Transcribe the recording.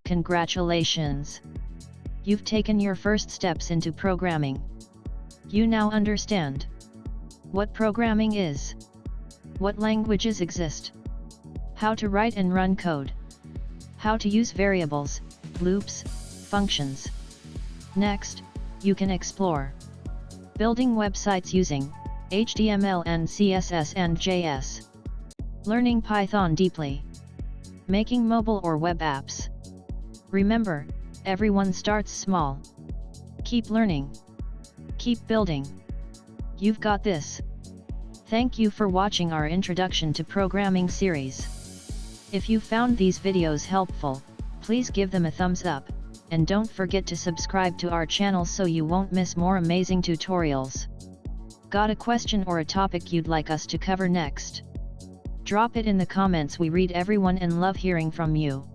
Congratulations! You've taken your first steps into programming. You now understand what programming is, what languages exist, how to write and run code, how to use variables, loops, functions. Next, you can explore building websites using HTML and CSS and JS, learning Python deeply, making mobile or web apps. Remember, everyone starts small. Keep learning. Keep building. You've got this. Thank you for watching our Introduction to Programming series. If you found these videos helpful, please give them a thumbs up, and don't forget to subscribe to our channel so you won't miss more amazing tutorials. Got a question or a topic you'd like us to cover next? Drop it in the comments. We read everyone and love hearing from you.